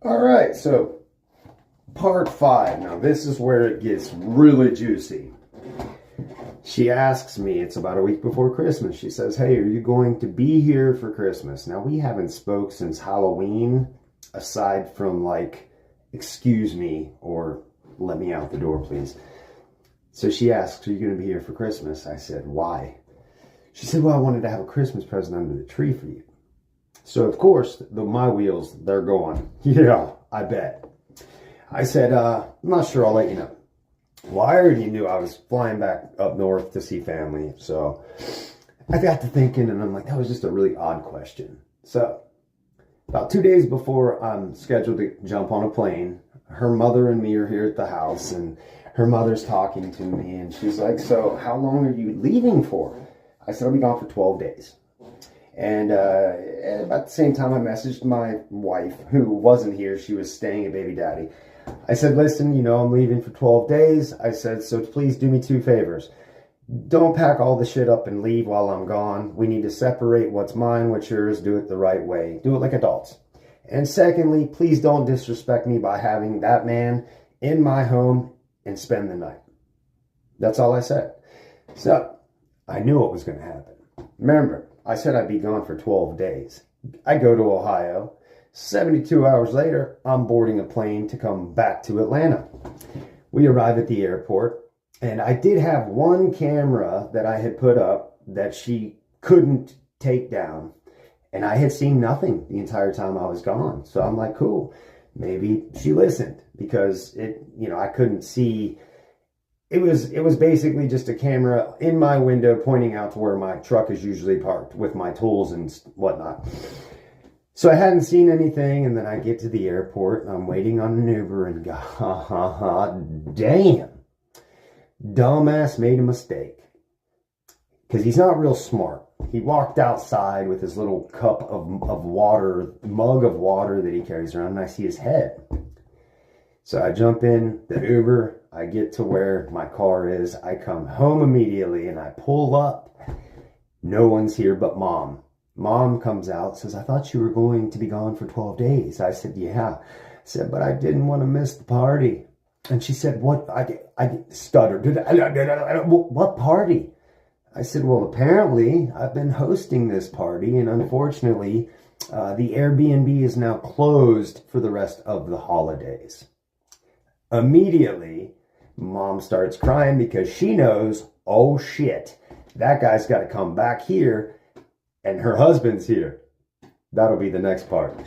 All right, so part 5. Now, this is where it gets really juicy. She asks me, it's about a week before Christmas. She says, hey, are you going to be here for Christmas? Now, we haven't spoke since Halloween, aside from like, excuse me, or let me out the door, please. So she asks, are you going to be here for Christmas? I said, why? She said, well, I wanted to have a Christmas present under the tree for you. So, of course, my wheels, they're going, yeah, I bet. I said, I'm not sure, I'll let you know. Well, I already knew I was flying back up north to see family. So I got to thinking, and I'm like, that was just a really odd question. So about 2 days before I'm scheduled to jump on a plane, her mother and me are here at the house, and her mother's talking to me, and she's like, so how long are you leaving for? I said, I'll be gone for 12 days. And about the same time, I messaged my wife, who wasn't here. She was staying at baby daddy. I said, listen, you know, I'm leaving for 12 days. I said, so please do me 2 favors. Don't pack all the shit up and leave while I'm gone. We need to separate what's mine, what's yours. Do it the right way. Do it like adults. And secondly, please don't disrespect me by having that man in my home and spend the night. That's all I said. So I knew what was going to happen. Remember, I said I'd be gone for 12 days. I go to Ohio. 72 hours later, I'm boarding a plane to come back to Atlanta. We arrive at the airport, and I did have one camera that I had put up that she couldn't take down, and I had seen nothing the entire time I was gone. So I'm like, cool, maybe she listened, because I couldn't see. It was basically just a camera in my window pointing out to where my truck is usually parked with my tools and whatnot. So I hadn't seen anything, and then I get to the airport, and I'm waiting on an Uber, and damn, dumbass made a mistake. Because he's not real smart. He walked outside with his little cup of water, mug of water that he carries around, and I see his head. So I jump in the Uber, I get to where my car is, I come home immediately, and I pull up. No one's here but Mom. Mom comes out, says, I thought you were going to be gone for 12 days. I said, yeah. I said, but I didn't want to miss the party. And she said, what? I stuttered. What party? I said, well, apparently I've been hosting this party, and unfortunately, the Airbnb is now closed for the rest of the holidays. Immediately, Mom starts crying because she knows, oh shit, that guy's got to come back here, and her husband's here. That'll be the next part.